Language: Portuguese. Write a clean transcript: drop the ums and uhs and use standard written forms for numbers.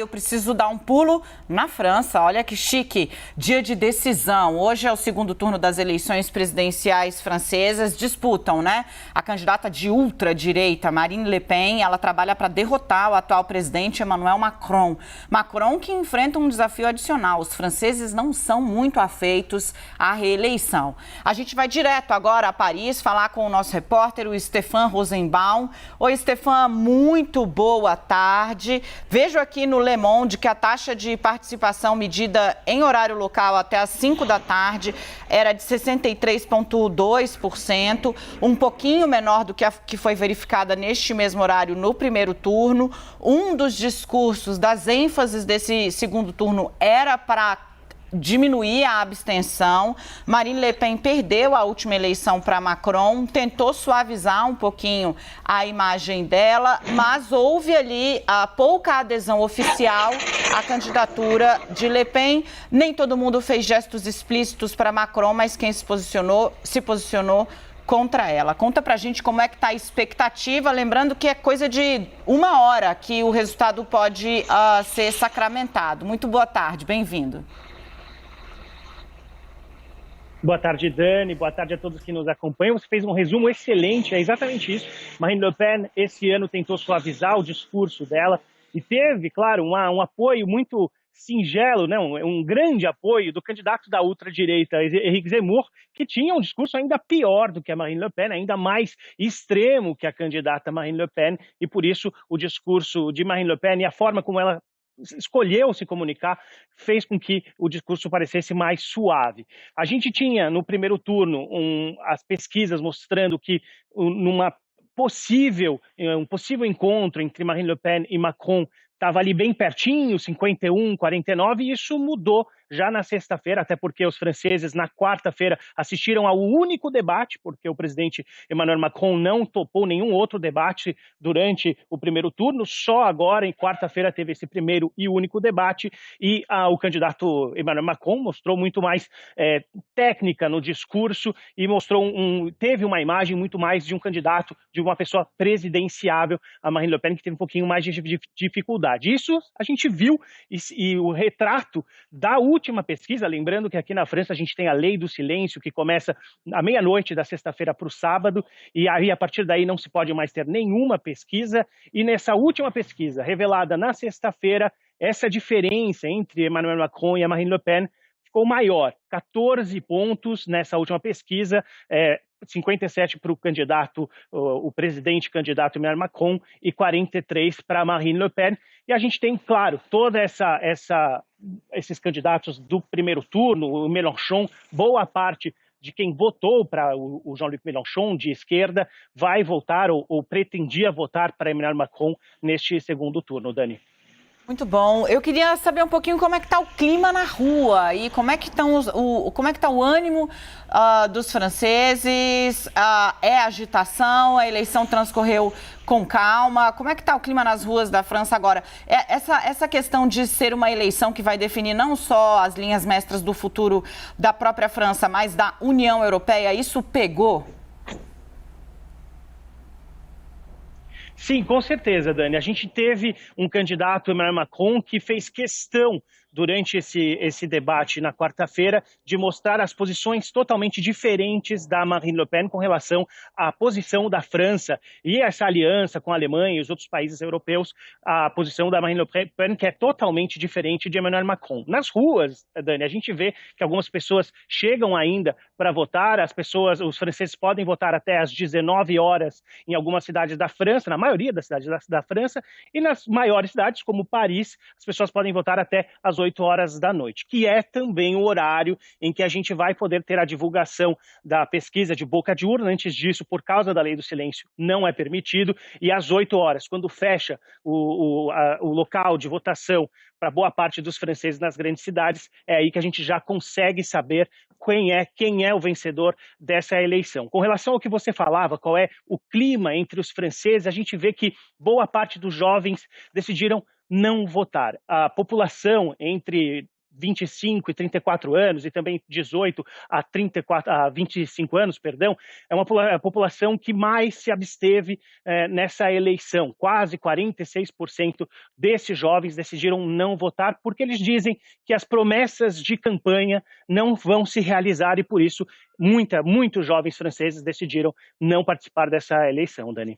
eu preciso dar um pulo na França. Olha que chique, dia de decisão. Hoje é o segundo turno das eleições presidenciais francesas. Disputam, né? A candidata de ultradireita, Marine Le Pen, ela trabalha para derrotar o atual presidente Emmanuel Macron. Macron que enfrenta um desafio adicional. Os franceses não são muito afeitos à reeleição. A gente vai direto agora a Paris falar com o nosso repórter, o Stéphane Rosenbaum. Oi, Stéphane, muito boa tarde. Vejo aqui no Le Monde que a taxa de participação medida em horário local até às 5 da tarde era de 63,2%, um pouquinho menor do que a que foi verificada neste mesmo horário no primeiro turno. Um dos discursos, das ênfases desse segundo turno era para diminuir a abstenção. Marine Le Pen perdeu a última eleição para Macron, tentou suavizar um pouquinho a imagem dela, mas houve ali a pouca adesão oficial à candidatura de Le Pen. Nem todo mundo fez gestos explícitos para Macron, mas quem se posicionou contra ela. Conta pra gente como é que tá a expectativa, lembrando que é coisa de 1 hora que o resultado pode ser sacramentado. Muito boa tarde, bem-vindo. Boa tarde, Dani. Boa tarde a todos que nos acompanham. Você fez um resumo excelente, é exatamente isso. Marine Le Pen, esse ano, tentou suavizar o discurso dela e teve, claro, um apoio muito singelo, né? um grande apoio do candidato da ultradireita, Éric Zemmour, que tinha um discurso ainda pior do que a Marine Le Pen, ainda mais extremo que a candidata Marine Le Pen, e por isso o discurso de Marine Le Pen e a forma como ela escolheu se comunicar fez com que o discurso parecesse mais suave. A gente tinha no primeiro turno as pesquisas mostrando que um possível encontro entre Marine Le Pen e Macron estava ali bem pertinho, 51, 49, e isso mudou já na sexta-feira, até porque os franceses na quarta-feira assistiram ao único debate, porque o presidente Emmanuel Macron não topou nenhum outro debate durante o primeiro turno, só agora em quarta-feira teve esse primeiro e único debate, e o candidato Emmanuel Macron mostrou muito mais técnica no discurso e teve uma imagem muito mais de um candidato, de uma pessoa presidenciável, a Marine Le Pen, que teve um pouquinho mais de dificuldade. Isso a gente viu, e o retrato da última pesquisa, lembrando que aqui na França a gente tem a lei do silêncio, que começa à meia-noite da sexta-feira para o sábado, e aí a partir daí não se pode mais ter nenhuma pesquisa, e nessa última pesquisa, revelada na sexta-feira, essa diferença entre Emmanuel Macron e a Marine Le Pen ficou maior, 14 pontos nessa última pesquisa, 57 para o candidato, o presidente candidato Emmanuel Macron, e 43 para Marine Le Pen. E a gente tem, claro, toda esses candidatos do primeiro turno, o Mélenchon, boa parte de quem votou para o Jean-Luc Mélenchon, de esquerda, vai votar ou pretendia votar para Emmanuel Macron neste segundo turno, Dani. Muito bom. Eu queria saber um pouquinho como é que está o clima na rua e como é que está o ânimo dos franceses. É agitação, a eleição transcorreu com calma. Como é que está o clima nas ruas da França agora? Essa questão de ser uma eleição que vai definir não só as linhas mestras do futuro da própria França, mas da União Europeia, isso pegou? Sim, com certeza, Dani. A gente teve um candidato, Emmanuel Macron, que fez questão, durante esse debate na quarta-feira, de mostrar as posições totalmente diferentes da Marine Le Pen com relação à posição da França e essa aliança com a Alemanha e os outros países europeus, a posição da Marine Le Pen, que é totalmente diferente de Emmanuel Macron. Nas ruas, Dani, a gente vê que algumas pessoas chegam ainda para votar, os franceses podem votar até às 19 horas em algumas cidades da França, na maioria das cidades da França, e nas maiores cidades, como Paris, as pessoas podem votar até às 8 horas da noite, que é também o horário em que a gente vai poder ter a divulgação da pesquisa de boca de urna. Antes disso, por causa da lei do silêncio, não é permitido, e às 8 horas, quando fecha o local de votação para boa parte dos franceses nas grandes cidades, é aí que a gente já consegue saber quem é o vencedor dessa eleição. Com relação ao que você falava, qual é o clima entre os franceses, a gente vê que boa parte dos jovens decidiram não votar. A população entre 25 e 34 anos e também 18 a 25 anos, perdão, é uma população que mais se absteve nessa eleição. Quase 46% desses jovens decidiram não votar porque eles dizem que as promessas de campanha não vão se realizar e por isso muitos jovens franceses decidiram não participar dessa eleição, Dani.